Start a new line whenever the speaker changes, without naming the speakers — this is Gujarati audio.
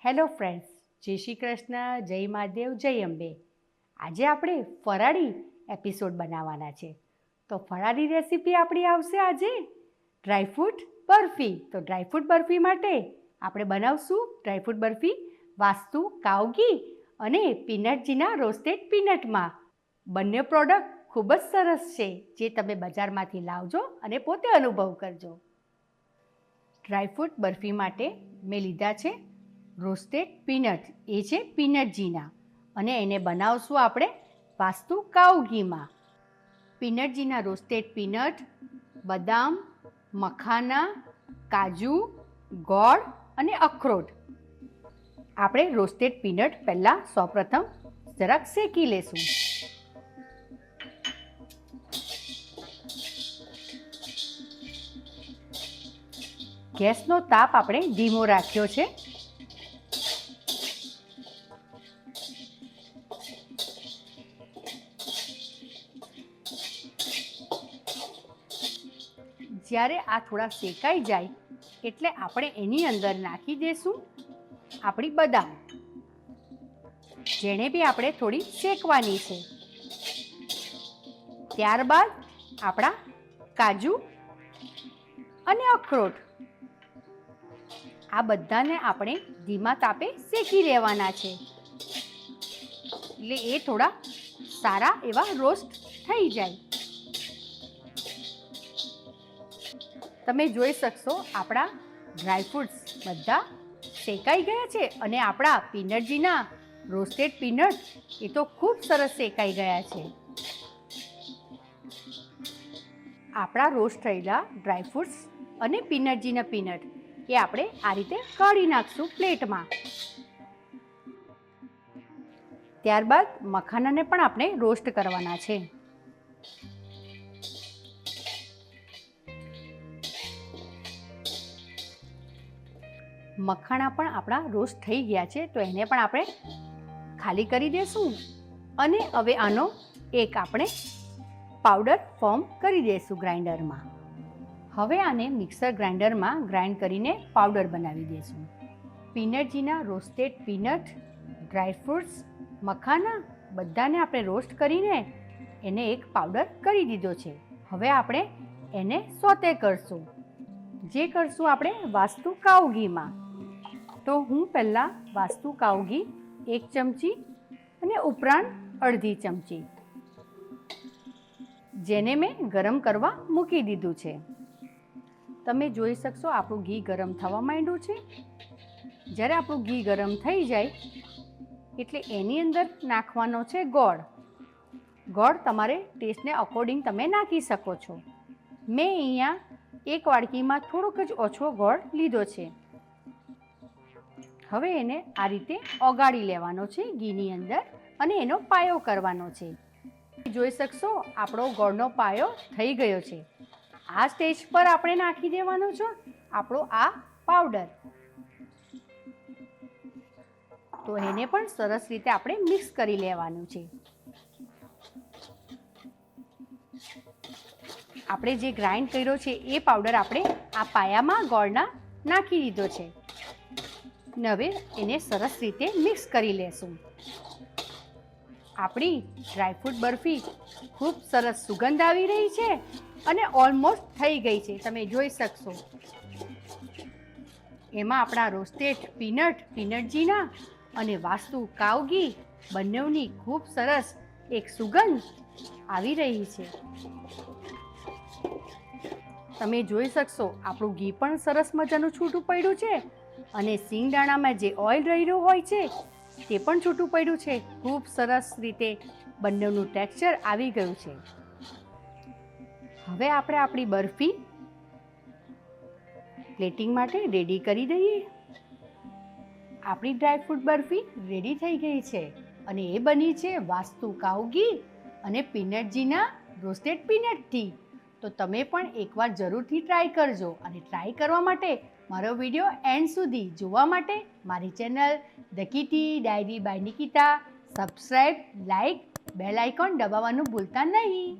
હેલો ફ્રેન્ડ્સ, જય શ્રી કૃષ્ણ, જય મહાદેવ, જય અંબે. આજે આપણે ફરાળી એપિસોડ બનાવવાના છે. તો ફરાળી રેસીપી આપણી આવશે આજે ડ્રાયફ્રૂટ બરફી. તો ડ્રાયફ્રૂટ બરફી માટે આપણે બનાવશું ડ્રાયફ્રૂટ બરફી વાસ્તુ કાવ ઘી અને પીનટજીના રોસ્ટેડ પીનટમાં. બંને પ્રોડક્ટ ખૂબ જ સરસ છે, જે તમે બજારમાંથી લાવજો અને પોતે અનુભવ કરજો. ડ્રાયફ્રૂટ બરફી માટે મેં લીધા છે રોસ્ટેડ પીનટ, એ છે પીનટજીના, અને એને બનાવશું આપણે વાસ્તુ કાવ ઘીમાં. પીનટજીના રોસ્ટેડ પીનટ, બદામ, મખાના, કાજુ, ગોળ અને અખરોટ. આપણે રોસ્ટેડ પીનટ પહેલાં સૌપ્રથમ જરાક શેકી લેશું. ગેસનો તાપ આપણે ધીમો રાખ્યો છે. જ્યારે આ થોડા શેકાઈ જાય એટલે આપણે એની અંદર નાખી દઈશું આપણી બદામ, જેને બી આપણે થોડી શેકવાની છે. ત્યારબાદ આપણા કાજુ અને અખરોટ, આ બધાને આપણે ધીમા તાપે શેકી લેવાના છે, એટલે એ થોડા સારા એવા રોસ્ટ થઈ જાય. તમે જોઈ શકશો આપણા ડ્રાયફ્રૂટ્સ બધા શેકાઈ ગયા છે અને આપણા પીનટજીના રોસ્ટેડ પીનટ એ તો ખૂબ સરસ શેકાઈ ગયા છે. આપણા રોસ્ટ થયેલા ડ્રાયફ્રૂટ્સ અને પીનટજીના પીનટ એ આપણે આ રીતે કાઢી નાખશું પ્લેટમાં. ત્યારબાદ મખાનાને પણ આપણે રોસ્ટ કરવાના છે. મખાણા પણ આપણા રોસ્ટ થઈ ગયા છે, તો એને પણ આપણે ખાલી કરી દઈશું અને હવે આનો એક આપણે પાવડર ફોર્મ કરી દઈશું ગ્રાઇન્ડરમાં. હવે આને મિક્સર ગ્રાઇન્ડરમાં ગ્રાઇન્ડ કરીને પાવડર બનાવી દઈશું. પીનટજીના રોસ્ટેડ પીનટ, ડ્રાયફ્રૂટ્સ, મખાના બધાને આપણે રોસ્ટ કરીને એને એક પાવડર કરી દીધો છે. હવે આપણે એને સોતે કરશું, જે કરશું આપણે વાસ્તુ કાવ ઘીમાં. તો હું પહેલાં વાસ્તુ કાવ ઘી 1 ચમચી અને ઉપરાંત અડધી ચમચી, જેને મેં ગરમ કરવા મૂકી દીધું છે. તમે જોઈ શકશો આપણું ઘી ગરમ થવા માંડ્યું છે. જ્યારે આપણું ઘી ગરમ થઈ જાય એટલે એની અંદર નાખવાનો છે ગોળ. ગોળ તમારે ટેસ્ટને અકોર્ડિંગ તમે નાખી શકો છો. મેં અહીંયા 1 વાડકીમાં થોડોક જ ઓછો ગોળ લીધો છે. હવે એને આ રીતે ઓગાળી લેવાનો છે ઘીની અંદર અને એનો પાયો કરવાનો છે. જોઈ શકશો આપણો ગોળનો પાયો થઈ ગયો છે. આ સ્ટેજ પર આપણે નાખી દેવાનો છે આપણો આ પાવડર. તો એને પણ સરસ રીતે આપણે મિક્સ કરી લેવાનું છે. આપણે જે ગ્રાઇન્ડ કર્યો છે એ પાવડર આપણે આ પાયામાં ગોળના નાખી દીધો છે. હવે એને સરસ રીતે મિક્સ કરી લેશું. આપણી ડ્રાયફ્રૂટ બરફી ખૂબ સરસ સુગંધ આવી રહી છે અને ઓલમોસ્ટ થઈ ગઈ છે. તમે જોઈ શકશો એમાં આપણા રોસ્ટેડ પીનટજીના અને વાસ્તુ કાવ ઘી બંનેની ખૂબ સરસ એક સુગંધ આવી રહી છે. તમે જોઈ શકશો આપણું ઘી પણ સરસ મજાનું છૂટું પડ્યું છે અને સિંગદાણામાં જે ઓઇલ રહેલું હોય છે તે પણ છૂટું પડ્યું છે. ખૂબ સરસ રીતે બંનેનું ટેક્સચર આવી ગયું છે. હવે આપણે આપણી બરફી પ્લેટિંગ માટે રેડી કરી દઈએ. આપણી ડ્રાયફ્રૂટ બરફી રેડી થઈ ગઈ છે અને એ બની છે વાસ્તુ કાવ ઘી અને પીનટજીના રોસ્ટેડ પીનટથી. તો તમે પણ એકવાર જરૂરથી ટ્રાય કરજો, અને ટ્રાય કરવા માટે મારો વિડીયો એન્ડ સુધી જોવા માટે મારી channel the kitty diary by Nikita subscribe, like, bell icon દબાવવાનું ભૂલતા નહીં.